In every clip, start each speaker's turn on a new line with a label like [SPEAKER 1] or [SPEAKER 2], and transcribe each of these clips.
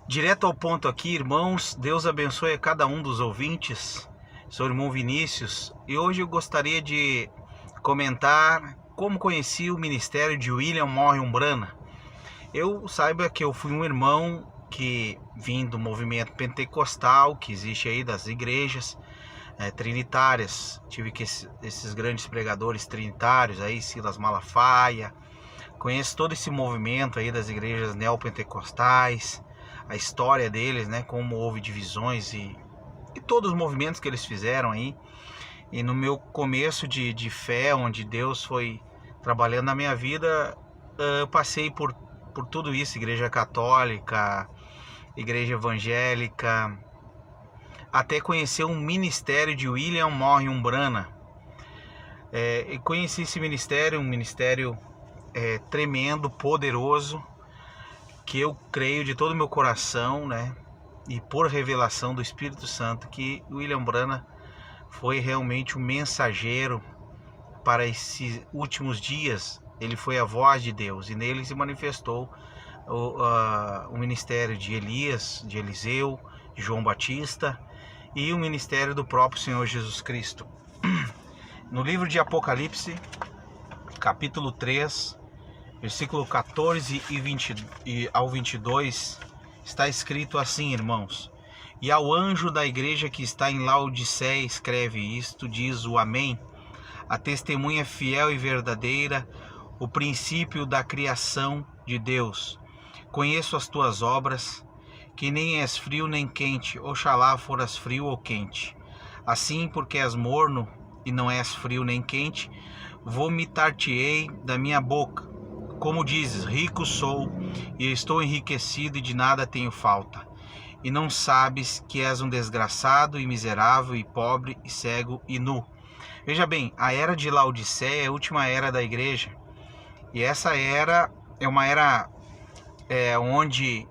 [SPEAKER 1] Direto ao ponto aqui, irmãos, Deus abençoe a cada um dos ouvintes. Sou o irmão Vinícius e hoje eu gostaria de comentar como conheci o ministério de William Morris Umbranna. Eu saiba que eu fui um irmão que vim do movimento pentecostal que existe aí das igrejas trinitárias. Tive que esses grandes pregadores trinitários aí, Silas Malafaia. Conheço todo esse movimento aí das igrejas neopentecostais, a história deles, né, como houve divisões e todos os movimentos que eles fizeram aí. E no meu começo de fé, onde Deus foi trabalhando na minha vida, eu passei por tudo isso, igreja católica, igreja evangélica, até conhecer um ministério de William Morris Umbranna. E conheci esse ministério, um ministério tremendo, poderoso, que eu creio de todo o meu coração, né, e por revelação do Espírito Santo, que William Umbranna foi realmente um mensageiro para esses últimos dias. Ele foi a voz de Deus e nele se manifestou o ministério de Elias, de Eliseu, de João Batista e o ministério do próprio Senhor Jesus Cristo. No livro de Apocalipse, capítulo 3, versículo 14 ao 22, está escrito assim, irmãos: E ao anjo da igreja que está em Laodiceia escreve isto, diz o Amém, a testemunha fiel e verdadeira, o princípio da criação de Deus. Conheço as tuas obras, que nem és frio nem quente, oxalá foras frio ou quente. Assim, porque és morno e não és frio nem quente, vomitar-te-ei da minha boca. Como dizes, rico sou e estou enriquecido e de nada tenho falta. E não sabes que és um desgraçado e miserável e pobre e cego e nu. Veja bem, a era de Laodiceia é a última era da igreja. E essa era é uma era onde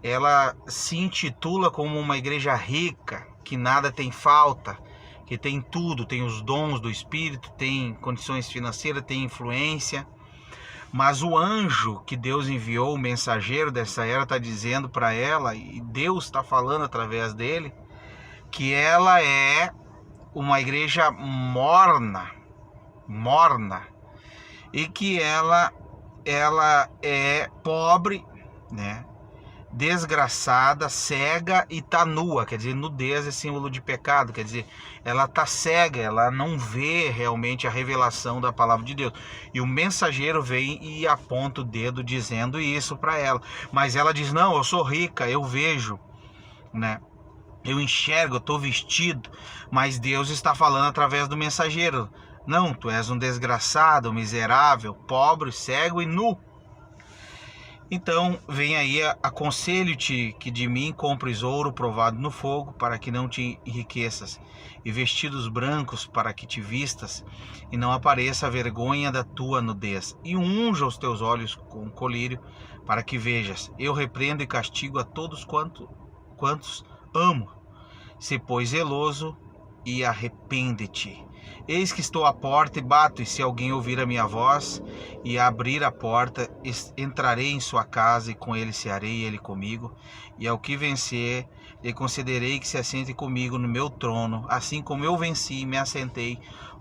[SPEAKER 1] ela se intitula como uma igreja rica, que nada tem falta, que tem tudo, tem os dons do Espírito, tem condições financeiras, tem influência. Mas o anjo que Deus enviou, o mensageiro dessa era, está dizendo para ela, e Deus está falando através dele, que ela é uma igreja morna, e que ela é pobre, né? Desgraçada, cega e tá nua, quer dizer, nudez é símbolo de pecado, quer dizer, ela tá cega, ela não vê realmente a revelação da palavra de Deus. E o mensageiro vem e aponta o dedo dizendo isso para ela, mas ela diz: não, eu sou rica, eu vejo, né? Eu enxergo, eu estou vestido, mas Deus está falando através do mensageiro: não, tu és um desgraçado, miserável, pobre, cego e nu. Então vem aí, aconselho-te que de mim compres ouro provado no fogo, para que não te enriqueças, e vestidos brancos para que te vistas, e não apareça a vergonha da tua nudez, e unja os teus olhos com colírio, para que vejas. Eu repreendo e castigo a todos quantos amo. Se pois zeloso e arrepende-te. Eis que estou à porta e bato, e se alguém ouvir a minha voz e abrir a porta, entrarei em sua casa, e com ele cearei, e ele comigo. E ao que vencer, lhe concederei que se assente comigo no meu trono, assim como eu venci e me assentei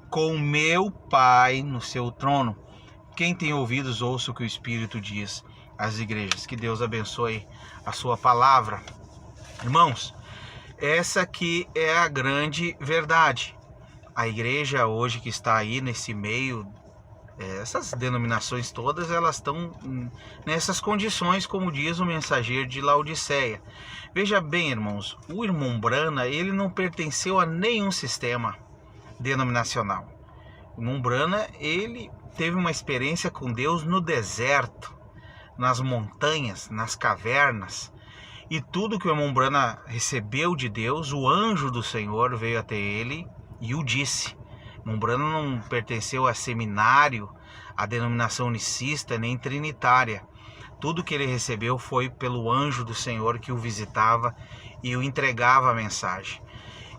[SPEAKER 1] com meu Pai no seu trono. Quem tem ouvidos, ouça o que o Espírito diz às igrejas. Que Deus abençoe a sua palavra. Irmãos, essa aqui é a grande verdade. A igreja hoje que está aí nesse meio, essas denominações todas, elas estão nessas condições, como diz o mensageiro de Laodiceia. Veja bem, irmãos, o irmão Umbranna, ele não pertenceu a nenhum sistema denominacional. O irmão Umbranna, ele teve uma experiência com Deus no deserto, nas montanhas, nas cavernas. E tudo que o irmão Umbranna recebeu de Deus, o anjo do Senhor veio até ele e o disse. Umbranna não pertenceu a seminário, a denominação unicista, nem trinitária. Tudo que ele recebeu foi pelo anjo do Senhor que o visitava e o entregava a mensagem.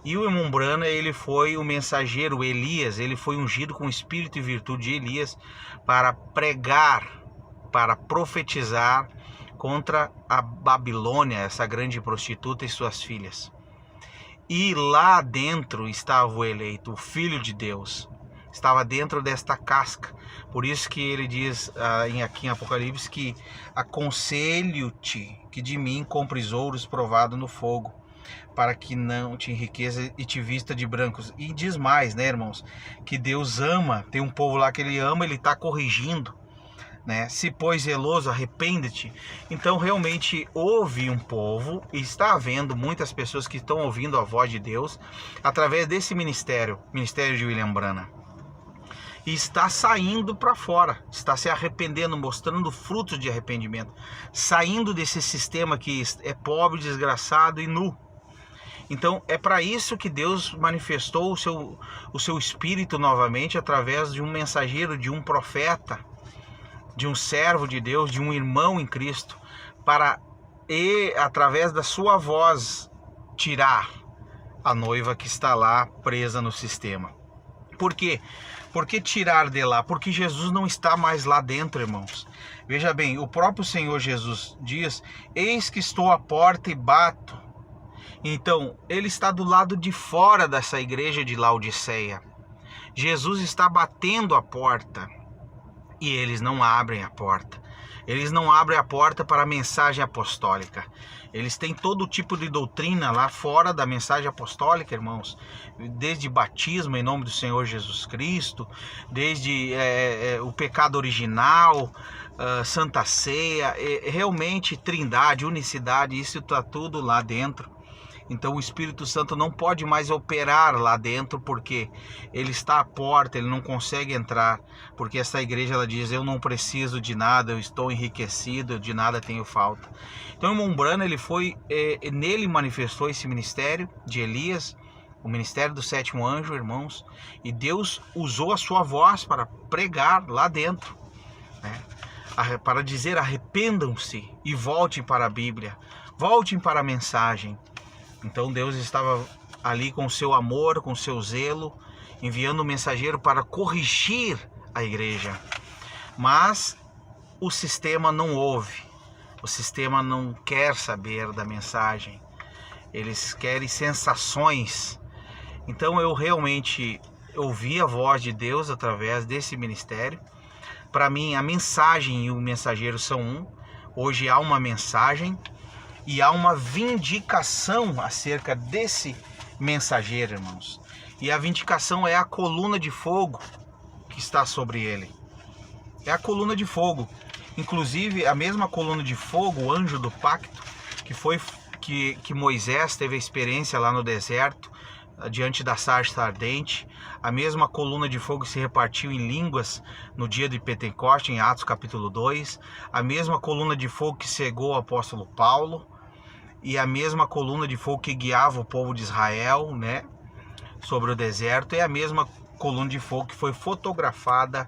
[SPEAKER 1] E o irmão Umbranna, ele foi o mensageiro Elias, ele foi ungido com o espírito e virtude de Elias para pregar, para profetizar contra a Babilônia, essa grande prostituta e suas filhas. E lá dentro estava o eleito, o Filho de Deus. Estava dentro desta casca. Por isso que ele diz aqui em Apocalipse que aconselho-te que de mim compres ouros provado no fogo, para que não te enriqueça e te vista de brancos. E diz mais, né, irmãos, que Deus ama, tem um povo lá que ele ama, ele está corrigindo, né? Se pois zeloso, arrepende-te. Então realmente houve um povo, e está havendo muitas pessoas que estão ouvindo a voz de Deus através desse ministério de William Branham, e está saindo para fora, está se arrependendo, mostrando frutos de arrependimento, saindo desse sistema que é pobre, desgraçado e nu. Então é para isso que Deus manifestou o seu Espírito novamente através de um mensageiro, de um profeta, de um servo de Deus, de um irmão em Cristo, para através da sua voz tirar a noiva que está lá presa no sistema. Por quê? Por que tirar de lá? Porque Jesus não está mais lá dentro, irmãos. Veja bem, o próprio Senhor Jesus diz: eis que estou à porta e bato. Então, ele está do lado de fora dessa igreja de Laodiceia. Jesus está batendo a porta e eles não abrem a porta. Eles não abrem a porta para a mensagem apostólica. Eles têm todo tipo de doutrina lá fora da mensagem apostólica, irmãos. Desde batismo em nome do Senhor Jesus Cristo, desde o pecado original, Santa Ceia, realmente trindade, unicidade, isso está tudo lá dentro. Então o Espírito Santo não pode mais operar lá dentro, porque ele está à porta, ele não consegue entrar, porque essa igreja ela diz: eu não preciso de nada, eu estou enriquecido, de nada tenho falta. Então o irmão Branham, nele manifestou esse ministério de Elias, o ministério do sétimo anjo, irmãos, e Deus usou a sua voz para pregar lá dentro, né? Para dizer: arrependam-se e voltem para a Bíblia, voltem para a mensagem. Então Deus estava ali com seu amor, com seu zelo, enviando um mensageiro para corrigir a igreja. Mas o sistema não ouve, o sistema não quer saber da mensagem, eles querem sensações. Então eu realmente ouvi a voz de Deus através desse ministério. Para mim a mensagem e o mensageiro são um. Hoje há uma mensagem e há uma vindicação acerca desse mensageiro, irmãos. E a vindicação é a coluna de fogo que está sobre ele. É a coluna de fogo. Inclusive, a mesma coluna de fogo, o anjo do pacto, que Moisés teve a experiência lá no deserto, diante da sarça ardente. A mesma coluna de fogo se repartiu em línguas no dia de Pentecoste, em Atos capítulo 2. A mesma coluna de fogo que cegou o apóstolo Paulo. E a mesma coluna de fogo que guiava o povo de Israel, né, sobre o deserto. É a mesma coluna de fogo que foi fotografada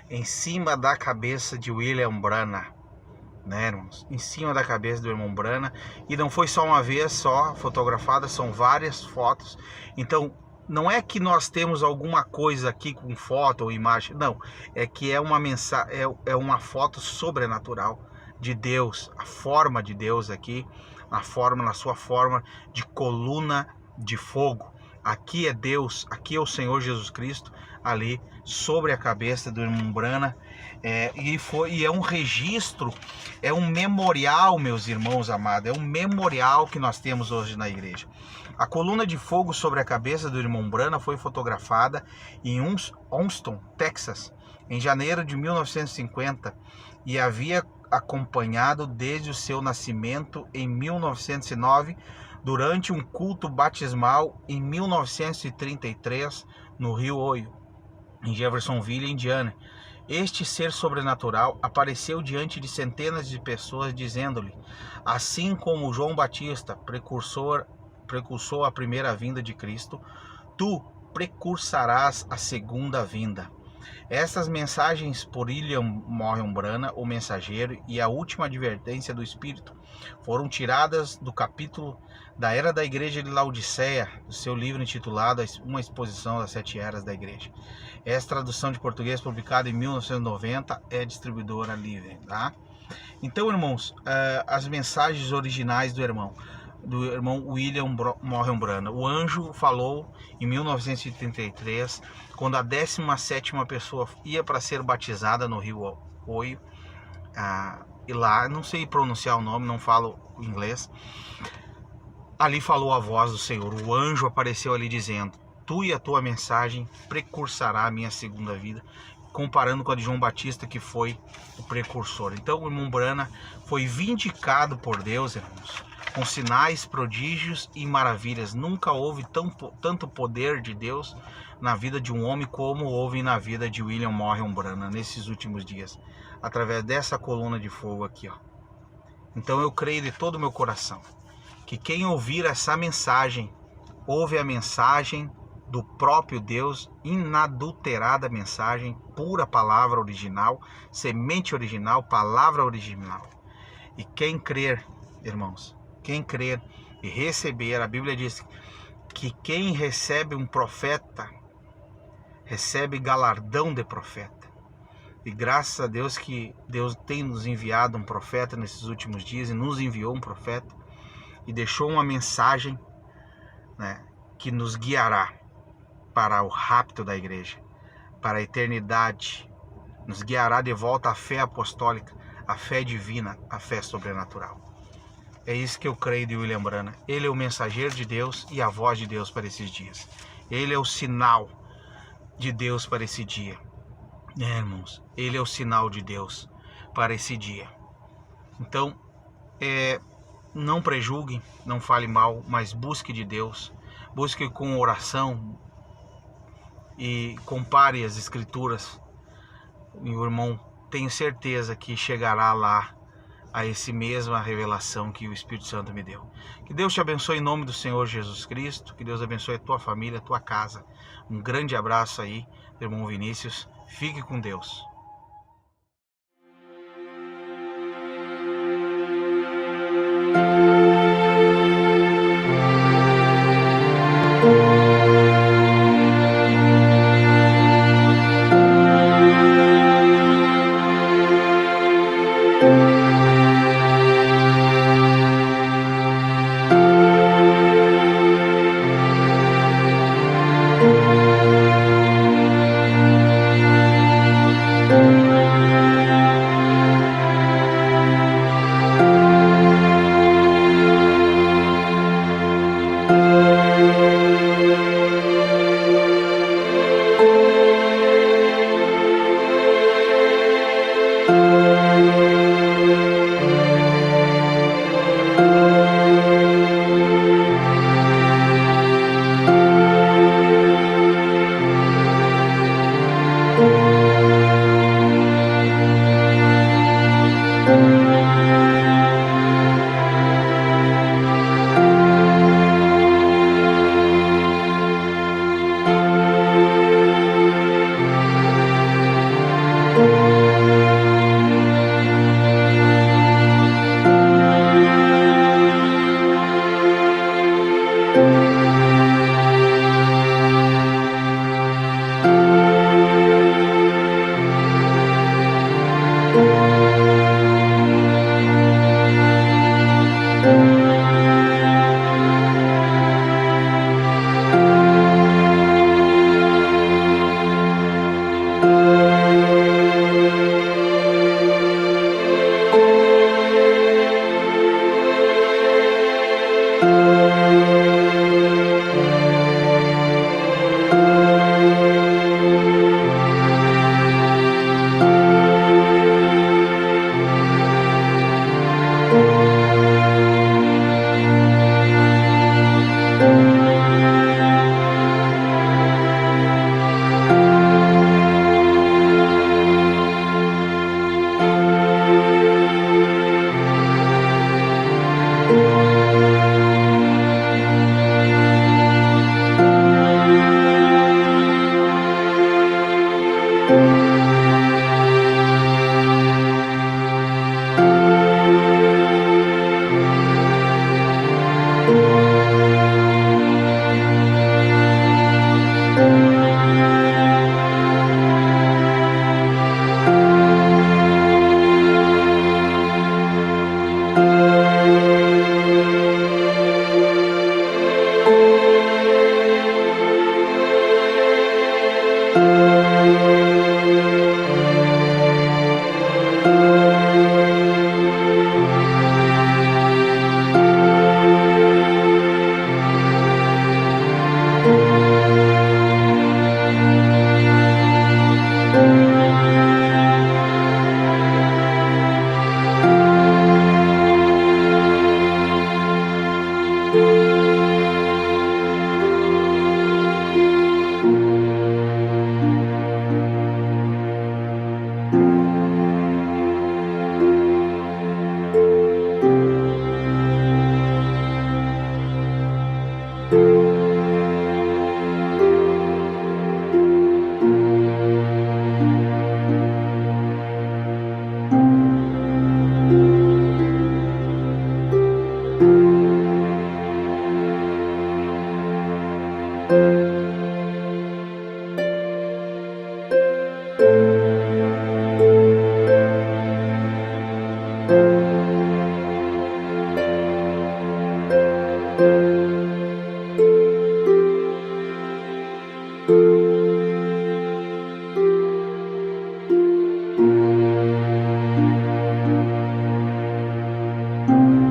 [SPEAKER 1] em cima da cabeça de William Branham, né, irmãos? Em cima da cabeça do irmão Branham. E não foi só uma vez só fotografada, são várias fotos. Então, não é que nós temos alguma coisa aqui com foto ou imagem, não. É que é uma mensagem, é uma foto sobrenatural de Deus, a forma de Deus aqui, na sua forma de coluna de fogo. Aqui é Deus, aqui é o Senhor Jesus Cristo, ali sobre a cabeça do irmão Branham. E é um registro, é um memorial, meus irmãos amados, é um memorial que nós temos hoje na igreja. A coluna de fogo sobre a cabeça do irmão Branham foi fotografada em Houston, Texas, em janeiro de 1950, e havia acompanhado desde o seu nascimento em 1909, durante um culto batismal em 1933 no Rio Oio, em Jeffersonville, Indiana. Este ser sobrenatural apareceu diante de centenas de pessoas, dizendo-lhe: assim como João Batista precursou a primeira vinda de Cristo, tu precursarás a segunda vinda. Estas mensagens por William Branham, o mensageiro, e a última advertência do Espírito foram tiradas do capítulo da Era da Igreja de Laodiceia, do seu livro intitulado Uma Exposição das 7 Eras da Igreja. Essa tradução de português, publicada em 1990, é distribuidora livre, tá? Então, irmãos, as mensagens originais do irmão William Morgan Branham. O anjo falou em 1933, quando a 17ª pessoa ia para ser batizada no rio Oio, e lá, não sei pronunciar o nome, não falo inglês, ali falou a voz do Senhor, o anjo apareceu ali dizendo: tu e a tua mensagem precursará a minha segunda vida, comparando com a de João Batista, que foi o precursor. Então o irmão Branham foi vindicado por Deus, irmãos, com sinais, prodígios e maravilhas. Nunca houve tanto poder de Deus na vida de um homem como houve na vida de William Morgan Branham nesses últimos dias, através dessa coluna de fogo aqui, ó. Então eu creio de todo o meu coração que quem ouvir essa mensagem, ouve a mensagem do próprio Deus, inadulterada mensagem, pura palavra original, semente original, palavra original. E quem crer, irmãos, quem crer e receber, a Bíblia diz que quem recebe um profeta, recebe galardão de profeta. E graças a Deus que Deus tem nos enviado um profeta nesses últimos dias, e nos enviou um profeta, e deixou uma mensagem, né, que nos guiará para o rapto da igreja, para a eternidade, nos guiará de volta à fé apostólica, à fé divina, à fé sobrenatural. É isso que eu creio de William Branham. Ele é o mensageiro de Deus e a voz de Deus para esses dias. Ele é o sinal de Deus para esse dia. Irmãos, ele é o sinal de Deus para esse dia. Então, não prejulguem, não fale mal, mas busque de Deus, busque com oração e compare as escrituras. Meu irmão, tenho certeza que chegará lá a essa mesma revelação que o Espírito Santo me deu. Que Deus te abençoe em nome do Senhor Jesus Cristo, que Deus abençoe a tua família, a tua casa. Um grande abraço aí, irmão Vinícius, fique com Deus. Música